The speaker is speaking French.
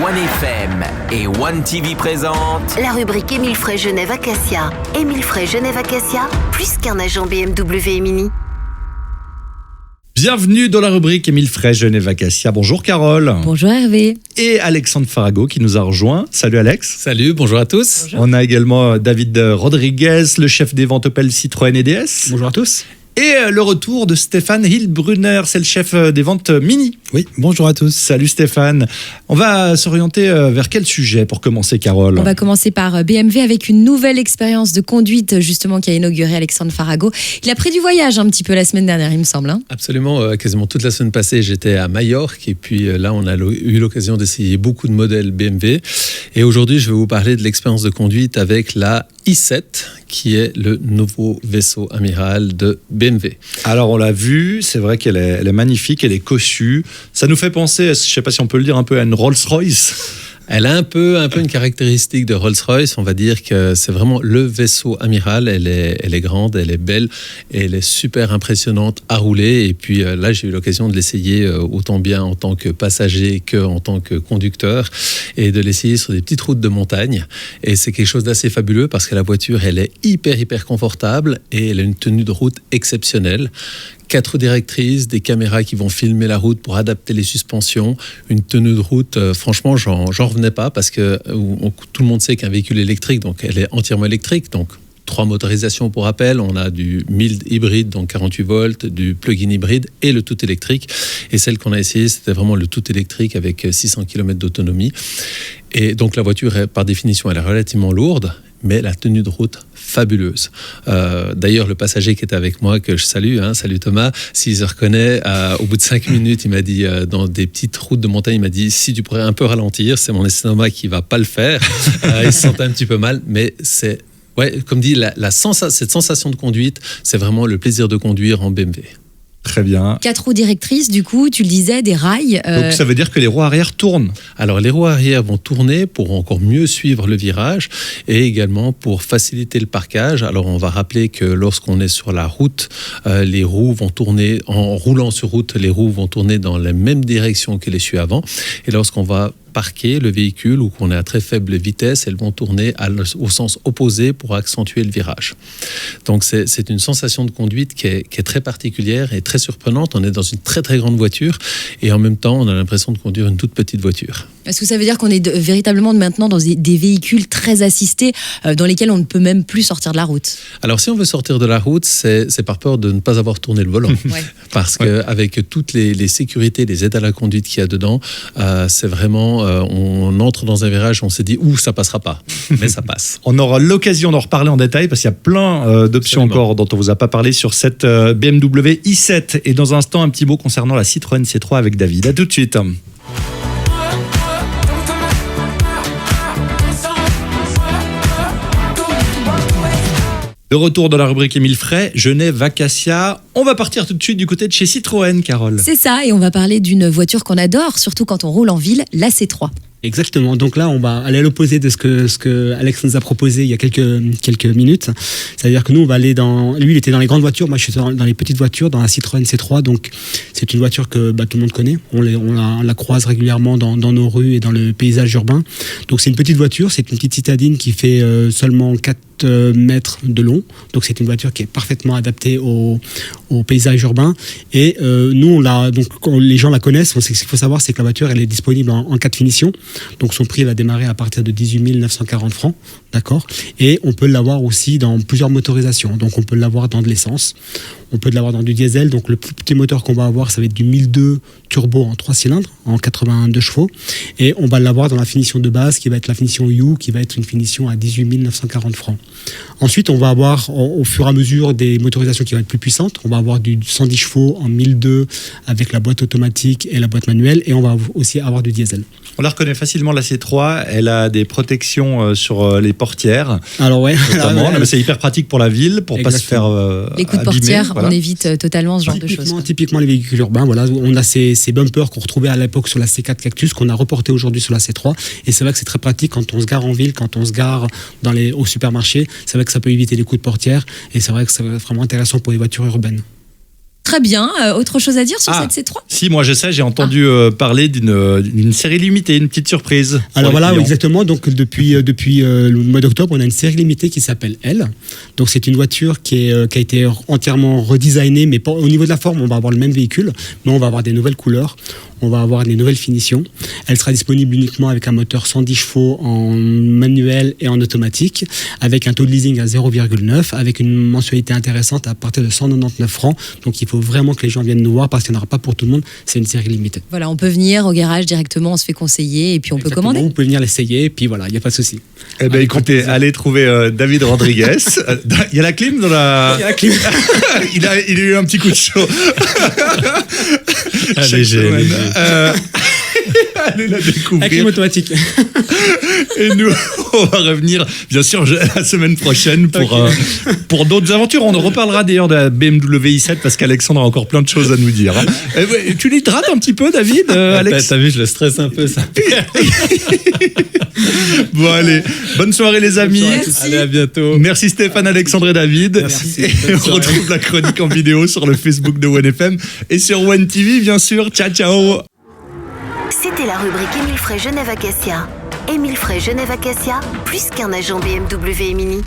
1FM et 1TV présente la rubrique Émile Frey Genève Acacia. Émile Frey Genève Acacia, plus qu'un agent BMW et Mini. Bienvenue dans la rubrique Émile Frey Genève Acacia. Bonjour Carole. Bonjour Hervé. Et Alexandre Farago qui nous a rejoint. Salut Alex. Salut, bonjour à tous. Bonjour. On a également David Rodriguez, le chef des ventes Opel, Citroën et DS. Bonjour à tous. Et le retour de Stéphane Hillbrunner, c'est le chef des ventes Mini. Oui, bonjour à tous. Salut Stéphane. On va s'orienter vers quel sujet pour commencer, Carole ? On va commencer par BMW avec une nouvelle expérience de conduite justement qui a inauguré Alexandre Farago. Il a pris du voyage un petit peu la semaine dernière, il me semble. Absolument, quasiment toute la semaine passée, j'étais à Majorque et puis là, on a eu l'occasion d'essayer beaucoup de modèles BMW. Et aujourd'hui, je vais vous parler de l'expérience de conduite avec la i7, qui est le nouveau vaisseau amiral de BMW. Alors on l'a vu, c'est vrai qu'elle est magnifique, elle est cossue. Ça nous fait penser, je ne sais pas si on peut le dire, un peu à une Rolls-Royce. Elle a un peu une caractéristique de Rolls-Royce. On va dire que c'est vraiment le vaisseau amiral. Elle est grande, elle est belle, et elle est super impressionnante à rouler. Et puis là, j'ai eu l'occasion de l'essayer autant bien en tant que passager qu'en tant que conducteur, et de l'essayer sur des petites routes de montagne. Et c'est quelque chose d'assez fabuleux parce que la voiture, elle est hyper confortable et elle a une tenue de route exceptionnelle. 4 directrices, des caméras qui vont filmer la route pour adapter les suspensions, une tenue de route, franchement, j'en revenais pas parce que tout le monde sait qu'un véhicule électrique, donc elle est entièrement électrique, donc 3 motorisations pour rappel, on a du mild hybride, donc 48 volts, du plug-in hybride et le tout électrique. Et celle qu'on a essayé, c'était vraiment le tout électrique avec 600 km d'autonomie. Et donc la voiture, par définition, elle est relativement lourde, mais la tenue de route fabuleuse. D'ailleurs, le passager qui était avec moi, que je salue, salut Thomas, s'il se reconnaît, au bout de 5 minutes, il m'a dit, dans des petites routes de montagne, il m'a dit, si tu pourrais un peu ralentir, c'est mon estomac qui va pas le faire. Il se sentait un petit peu mal, mais c'est, ouais, comme dit, cette sensation de conduite, c'est vraiment le plaisir de conduire en BMW. Très bien. 4 roues directrices, du coup, tu le disais, des rails. Donc ça veut dire que les roues arrière tournent. Alors les roues arrière vont tourner pour encore mieux suivre le virage et également pour faciliter le parquage. Alors on va rappeler que lorsqu'on est sur la route, les roues vont tourner, en roulant sur route, les roues vont tourner dans la même direction que l'essieu avant. Et lorsqu'on va parquer le véhicule ou qu'on est à très faible vitesse, elles vont tourner au sens opposé pour accentuer le virage. Donc c'est une sensation de conduite qui est très particulière et très surprenante. On est dans une très grande voiture et en même temps on a l'impression de conduire une toute petite voiture. Est-ce que ça veut dire qu'on est véritablement maintenant dans des véhicules très assistés dans lesquels on ne peut même plus sortir de la route ? Alors si on veut sortir de la route, c'est par peur de ne pas avoir tourné le volant. Ouais. Parce qu'avec toutes les sécurités, les aides à la conduite qu'il y a dedans, c'est vraiment... on entre dans un virage, on s'est dit ça passera pas, mais ça passe. On aura l'occasion d'en reparler en détail parce qu'il y a plein d'options encore dont on vous a pas parlé sur cette BMW i7. Et dans un instant, un petit mot concernant la Citroën C3 avec David. À tout de suite. De retour dans la rubrique Émile Frey, Genève Acacia. On va partir tout de suite du côté de chez Citroën, Carole. C'est ça, et on va parler d'une voiture qu'on adore, surtout quand on roule en ville, la C3. Exactement. Donc là, on va aller à l'opposé de ce que Alex nous a proposé il y a quelques minutes. C'est-à-dire que nous, on va aller lui, il était dans les grandes voitures. Moi, je suis dans les petites voitures, dans la Citroën C3. Donc, c'est une voiture que tout le monde connaît. On la croise régulièrement dans nos rues et dans le paysage urbain. Donc, c'est une petite voiture. C'est une petite citadine qui fait seulement 4 mètres de long. Donc, c'est une voiture qui est parfaitement adaptée au paysage urbain. Et nous, les gens la connaissent. Ce qu'il faut savoir, c'est que la voiture, elle est disponible en 4 finitions. Donc son prix va démarrer à partir de 18 940 francs, d'accord. Et on peut l'avoir aussi dans plusieurs motorisations. Donc on peut l'avoir dans de l'essence, on peut l'avoir dans du diesel. Donc le plus petit moteur qu'on va avoir, ça va être du 1002 turbo en 3 cylindres, en 82 chevaux. Et on va l'avoir dans la finition de base, qui va être la finition U, qui va être une finition à 18 940 francs. Ensuite, on va avoir au fur et à mesure des motorisations qui vont être plus puissantes. On va avoir du 110 chevaux en 1002 avec la boîte automatique et la boîte manuelle. Et on va aussi avoir du diesel. On la reconnaît facilement, la C3. Elle a des protections sur les portières. Alors ouais. Notamment. Mais c'est hyper pratique pour la ville, pour ne pas se faire les coups de portière, voilà. On évite totalement ce genre de choses. Typiquement les véhicules urbains, voilà, on a ces bumpers qu'on retrouvait à l'époque sur la C4 Cactus, qu'on a reporté aujourd'hui sur la C3. Et c'est vrai que c'est très pratique quand on se gare en ville, quand on se gare au supermarché. C'est vrai que ça peut éviter les coups de portière. Et c'est vrai que c'est vraiment intéressant pour les voitures urbaines. Très bien. Autre chose à dire sur cette C3 ? Si, moi je sais, j'ai entendu parler d'une série limitée, une petite surprise. Alors voilà, exactement. Donc depuis le mois d'octobre, on a une série limitée qui s'appelle L. Donc c'est une voiture qui a été entièrement redesignée, mais pas, au niveau de la forme, on va avoir le même véhicule, mais on va avoir des nouvelles couleurs. On va avoir des nouvelles finitions. Elle sera disponible uniquement avec un moteur 110 chevaux en manuel et en automatique, avec un taux de leasing à 0,9, avec une mensualité intéressante à partir de 199 francs. Donc il faut vraiment que les gens viennent nous voir parce qu'il n'y en aura pas pour tout le monde. C'est une série limitée. Voilà, on peut venir au garage directement, on se fait conseiller et puis on peut commander. Vous pouvez venir l'essayer et puis voilà, il n'y a pas de souci. Eh bien écoutez, allez trouver David Rodriguez. Il y a la clim dans la... Il y a la clim. il a eu un petit coup de chaud. Léger. Allez la découvrir. Avec une automatique. Et nous, on va revenir, bien sûr, la semaine prochaine pour d'autres aventures. On reparlera d'ailleurs de la BMW i7 parce qu'Alexandre a encore plein de choses à nous dire. Tu l'hydrates un petit peu, David, Alex? T'as vu, je le stresse un peu, ça. Bon, allez, bonne soirée, les amis. Allez, à bientôt. Merci Stéphane, Alexandre et David. Merci. Et on retrouve la chronique en vidéo sur le Facebook de OneFM et sur One TV, bien sûr. Ciao, ciao. C'était la rubrique Émile Frey Genève Acacia. Émile Frey Genève Acacia, plus qu'un agent BMW et Mini.